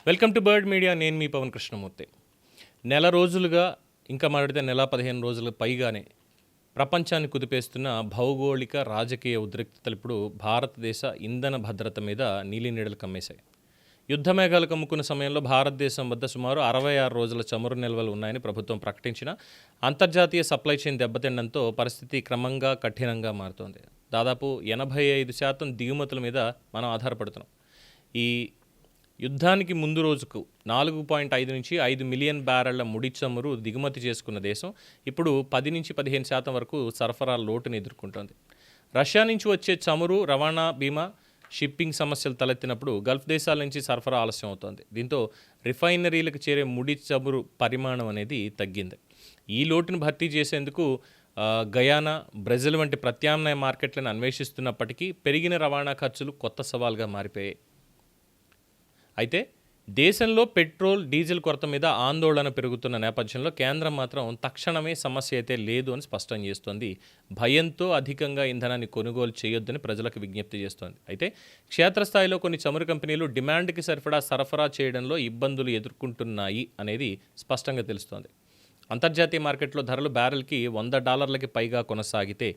Welcome to bird media. నేను మీ పవన్ కృష్ణమూర్తి. నెల రోజులుగా, ఇంకా మాట్లాడితే నెల 15 రోజుల పైగానే ప్రపంచాన్ని కుదిపేస్తున్న భౌగోళిక రాజకీయ ఉద్రిక్తతలు ఇప్పుడు భారతదేశ ఇంధన భద్రత మీద నీలినీడలు కమ్మేశాయి. యుద్ధ మేఘాలు కమ్ముకున్న సమయంలో భారతదేశం వద్ద సుమారు 66 రోజుల చమురు నిల్వలు ఉన్నాయని ప్రభుత్వం ప్రకటించిన అంతర్జాతీయ సప్లై చైన్ దెబ్బతినడంతో పరిస్థితి క్రమంగా కఠినంగా మారుతోంది. దాదాపు 85% దిగుమతుల మీద మనం ఆధారపడుతున్నాం. ఈ యుద్ధానికి ముందు రోజుకు 4.5 నుంచి 5 మిలియన్ బ్యారెళ్ల ముడి చమురు దిగుమతి చేసుకున్న దేశం ఇప్పుడు 10 నుంచి 15% వరకు సరఫరా లోటును ఎదుర్కొంటోంది. రష్యా నుంచి వచ్చే చమురు రవాణా, బీమా, షిప్పింగ్ సమస్యలు తలెత్తినప్పుడు గల్ఫ్ దేశాల నుంచి సరఫరా ఆలస్యం అవుతోంది. దీంతో రిఫైనరీలకు చేరే ముడి చమురు పరిమాణం అనేది తగ్గింది. ఈ లోటును భర్తీ చేసేందుకు గయానా, బ్రెజిల్ వంటి ప్రత్యామ్నాయ మార్కెట్లను అన్వేషిస్తున్నప్పటికీ పెరిగిన రవాణా ఖర్చులు కొత్త సవాల్గా మారిపోయాయి. అయితే దేశంలో పెట్రోల్, డీజిల్ కొరత మీద ఆందోళన పెరుగుతున్న నేపథ్యంలో కేంద్రం మాత్రం తక్షణమే సమస్య అయితే లేదు అని స్పష్టం చేస్తోంది. భయంతో అధికంగా ఇంధనాన్ని కొనుగోలు చేయొద్దని ప్రజలకు విజ్ఞప్తి చేస్తోంది. అయితే క్షేత్రస్థాయిలో కొన్ని చమురు కంపెనీలు డిమాండ్కి సరఫరా చేయడంలో ఇబ్బందులు ఎదుర్కొంటున్నాయి అనేది స్పష్టంగా తెలుస్తోంది. అంతర్జాతీయ మార్కెట్లో ధరలు బ్యారెల్కి $100 పైగా కొనసాగితే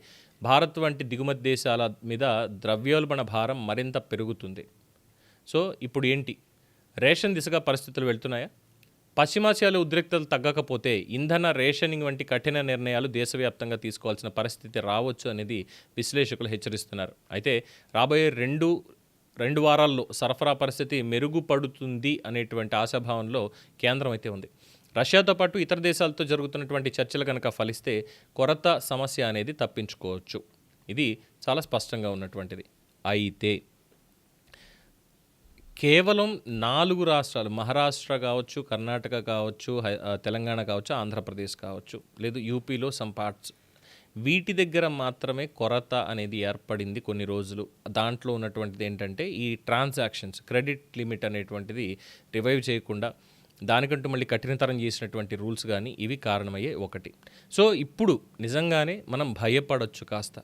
భారత్ వంటి దిగుమతి దేశాల మీద ద్రవ్యోల్బణ భారం మరింత పెరుగుతుంది. సో ఇప్పుడు ఏంటి? రేషన్ దిశగా పరిస్థితులు వెళ్తున్నాయా? పశ్చిమాసియాలో ఉద్రిక్తతలు తగ్గకపోతే ఇంధన రేషనింగ్ వంటి కఠిన నిర్ణయాలు దేశవ్యాప్తంగా తీసుకోవాల్సిన పరిస్థితి రావచ్చు అనేది విశ్లేషకులు హెచ్చరిస్తున్నారు. అయితే రాబోయే రెండు వారాల్లో సరఫరా పరిస్థితి మెరుగుపడుతుంది అనేటువంటి ఆశాభావంలో కేంద్రం అయితే ఉంది. రష్యాతో పాటు ఇతర దేశాలతో జరుగుతున్నటువంటి చర్చలు కనుక ఫలిస్తే కొరత సమస్య అనేది తప్పించుకోవచ్చు. ఇది చాలా స్పష్టంగా ఉన్నటువంటిది. అయితే కేవలం 4 రాష్ట్రాలు, మహారాష్ట్ర కావచ్చు, కర్ణాటక కావచ్చు, తెలంగాణ కావచ్చు, ఆంధ్రప్రదేశ్ కావచ్చు, లేదు యూపీలో సమ్ పార్ట్స్, వీటి దగ్గర మాత్రమే కొరత అనేది ఏర్పడింది కొన్ని రోజులు. దాంట్లో ఉన్నటువంటిది ఏంటంటే ఈ ట్రాన్సాక్షన్స్, క్రెడిట్ లిమిట్ అనేటువంటిది రివైవ్ చేయకుండా దానికంటూ మళ్ళీ కఠినతరం చేసినటువంటి రూల్స్ కానీ ఇవి కారణమయ్యే ఒకటి. సో ఇప్పుడు నిజంగానే మనం భయపడొచ్చు కాస్త.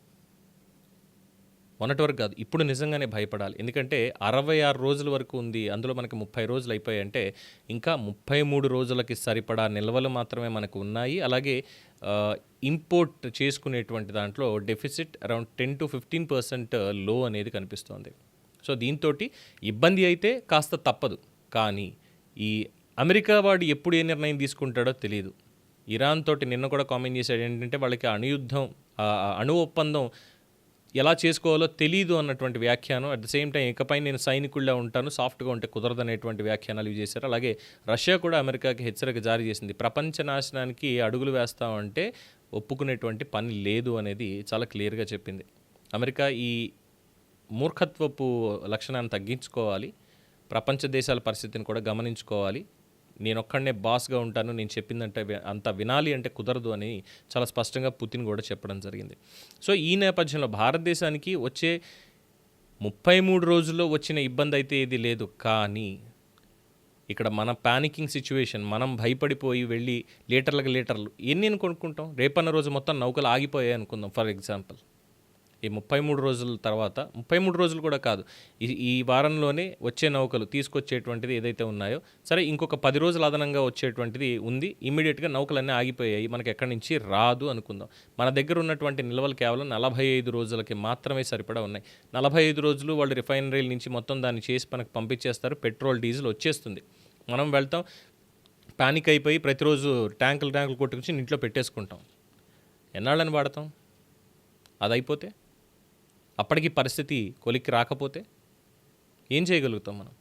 మొన్నటి వరకు కాదు, ఇప్పుడు నిజంగానే భయపడాలి. ఎందుకంటే 66 రోజుల వరకు ఉంది, అందులో మనకి 30 రోజులు అయిపోయాయంటే ఇంకా 33 రోజులకి సరిపడా నిల్వలు మాత్రమే మనకు ఉన్నాయి. అలాగే ఇంపోర్ట్ చేసుకునేటువంటి దాంట్లో డెఫిసిట్ అరౌండ్ 10-15% లో అనేది కనిపిస్తోంది. సో దీంతో ఇబ్బంది అయితే కాస్త తప్పదు. కానీ ఈ అమెరికా వాడు ఎప్పుడు ఏ నిర్ణయం తీసుకుంటాడో తెలియదు. ఇరాన్ తోటి నిన్న కూడా కామెంట్ చేశాడు ఏంటంటే వాళ్ళకి అణు ఒప్పందం ఎలా చేసుకోవాలో తెలీదు అన్నటువంటి వ్యాఖ్యానం. అట్ ద సేమ్ టైం ఇకపై నేను సైనికుల్లా ఉంటాను, సాఫ్ట్గా ఉంటే కుదరదనేటువంటి వ్యాఖ్యానాలు ఇవి చేశారు. అలాగే రష్యా కూడా అమెరికాకి హెచ్చరిక జారీ చేసింది. ప్రపంచ నాశనానికి అడుగులు వేస్తామంటే ఒప్పుకునేటువంటి పని లేదు అనేది చాలా క్లియర్గా చెప్పింది. అమెరికా ఈ మూర్ఖత్వపు లక్షణాన్ని తగ్గించుకోవాలి, ప్రపంచ దేశాల పరిస్థితిని కూడా గమనించుకోవాలి. నేనొక్కడనే బాస్గా ఉంటాను, నేను చెప్పిందంటే అంత వినాలి అంటే కుదరదు అని చాలా స్పష్టంగా పుతిన్ కూడా చెప్పడం జరిగింది. సో ఈ నేపథ్యంలో భారతదేశానికి వచ్చే 33 రోజుల్లో వచ్చిన ఇబ్బంది అయితే ఏది లేదు. కానీ ఇక్కడ మన ప్యానికింగ్ సిచ్యువేషన్, మనం భయపడిపోయి వెళ్ళి లీటర్లు ఎన్ని కొనుక్కుంటాం? రేపన్న రోజు మొత్తం నౌకలు ఆగిపోయాయి అనుకుందాం ఫర్ ఎగ్జాంపుల్. ఈ 33 రోజుల తర్వాత, 33 రోజులు కూడా కాదు, ఈ వారంలోనే వచ్చే నౌకలు తీసుకొచ్చేటువంటిది ఏదైతే ఉన్నాయో, సరే ఇంకొక 10 రోజులు అదనంగా వచ్చేటువంటిది ఉంది. ఇమీడియట్గా నౌకలన్నీ ఆగిపోయాయి, మనకి ఎక్కడి నుంచి రాదు అనుకుందాం. మన దగ్గర ఉన్నటువంటి నిల్వలు కేవలం 45 రోజులకి మాత్రమే సరిపడా ఉన్నాయి. 45 రోజులు వాళ్ళు రిఫైనరీల నుంచి మొత్తం దాన్ని చేసి మనకు పంపించేస్తారు. పెట్రోల్, డీజిల్ వచ్చేస్తుంది. మనం వెళ్తాం, పానిక్ అయిపోయి ప్రతిరోజు ట్యాంకులు కొట్టుకొచ్చి ఇంట్లో పెట్టేసుకుంటాం. ఎన్నాళ్ళని వాడతాం? అది అయిపోతే, అప్పటికి పరిస్థితి కొలిక్కి రాకపోతే ఏం చేయగలుగుతాం మనం?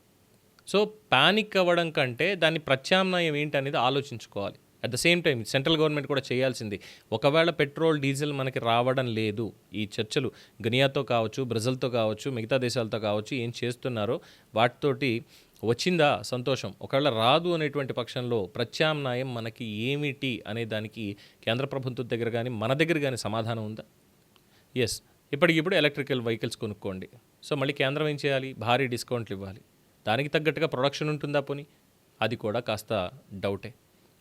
సో పానిక్ అవ్వడం కంటే దాని ప్రత్యామ్నాయం ఏంటి అనేది ఆలోచించుకోవాలి. At the same time central government కూడా చేయాల్సింది. ఒకవేళ పెట్రోల్, డీజిల్ మనకి రావడం లేదు, ఈ చర్చలు గినియాతో కావచ్చు, బ్రెజిల్తో కావచ్చు, మిగతా దేశాలతో కావచ్చు ఏం చేస్తున్నారో వాటితోటి వచ్చిందా సంతోషం. ఒకవేళ రాదు అనేటువంటి పక్షంలో ప్రత్యామ్నాయం మనకి ఏమిటి అనే దానికి కేంద్ర ప్రభుత్వం దగ్గర కానీ మన దగ్గర కానీ సమాధానం ఉందా? ఎస్, ఇప్పటికిప్పుడు ఎలక్ట్రికల్ వెహికల్స్ కొనుక్కోండి. సో మళ్ళీ కేంద్రం ఏం చేయాలి? భారీ డిస్కౌంట్లు ఇవ్వాలి. దానికి తగ్గట్టుగా ప్రొడక్షన్ ఉంటుందా పోనీ? అది కూడా కాస్త డౌటే.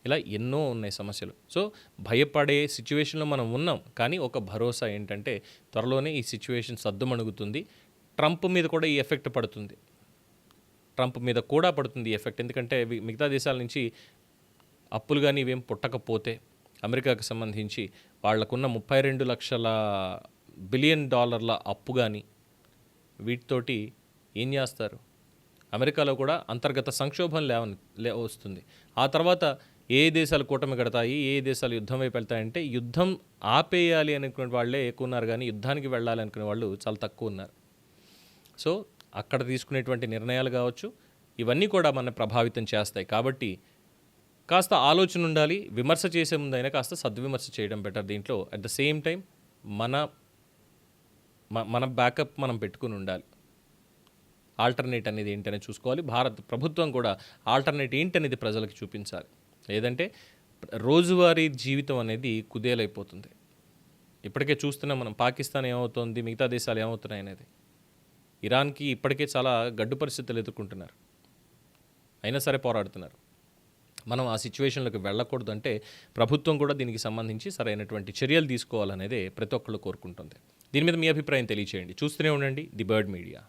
ఇలా ఎన్నో ఉన్నాయి సమస్యలు. సో భయపడే సిచ్యువేషన్లో మనం ఉన్నాం. కానీ ఒక భరోసా ఏంటంటే త్వరలోనే ఈ సిచ్యువేషన్ సద్దుమణుగుతుంది. ట్రంప్ మీద కూడా ఈ ఎఫెక్ట్ పడుతుంది. ట్రంప్ మీద కూడా పడుతుంది ఈ ఎఫెక్ట్. ఎందుకంటే మిగతా దేశాల నుంచి అప్పులు కానీ ఇవేం పుట్టకపోతే అమెరికాకు సంబంధించి వాళ్లకున్న 32 లక్షల బిలియన్ డాలర్ల అప్పు కానీ వీటితోటి ఏం చేస్తారు? అమెరికాలో కూడా అంతర్గత సంక్షోభం వస్తుంది. ఆ తర్వాత ఏ దేశాలు కూటమి కడతాయి, ఏ దేశాలు యుద్ధం వైపు వెళ్తాయంటే యుద్ధం ఆపేయాలి అనుకునే వాళ్ళే ఎక్కువ ఉన్నారు, కానీ యుద్ధానికి వెళ్ళాలి అనుకునే వాళ్ళు చాలా తక్కువ ఉన్నారు. సో అక్కడ తీసుకునేటువంటి నిర్ణయాలు కావచ్చు, ఇవన్నీ కూడా మన ప్రభావితం చేస్తాయి. కాబట్టి కాస్త ఆలోచన ఉండాలి. విమర్శ చేసే ముందైనా కాస్త సద్విమర్శ చేయడం బెటర్. దీంట్లో అట్ ద సేమ్ టైం మన బ్యాకప్ మనం పెట్టుకుని ఉండాలి. ఆల్టర్నేట్ అనేది ఏంటనే చూసుకోవాలి. భారత ప్రభుత్వం కూడా ఆల్టర్నేట్ ఏంటనేది ప్రజలకు చూపించాలి. లేదంటే రోజువారీ జీవితం అనేది కుదేలైపోతుంది. ఇప్పటికే చూస్తున్నాం మనం, పాకిస్తాన్ ఏమవుతోంది, మిగతా దేశాలు ఏమవుతున్నాయి అనేది. ఇరాన్కి ఇప్పటికే చాలా గడ్డు పరిస్థితులు ఎదుర్కొంటున్నారు, అయినా సరే పోరాడుతున్నారు. మనం ఆ సిచ్యువేషన్లోకి వెళ్ళకూడదు. అంటే ప్రభుత్వం కూడా దీనికి సంబంధించి సరైనటువంటి చర్యలు తీసుకోవాలనేదే ప్రతి ఒక్కళ్ళు కోరుకుంటుంది. దీని మీద మీ అభిప్రాయం తెలియచేయండి. చూస్తూనే ఉండండి ది బర్డ్ మీడియా.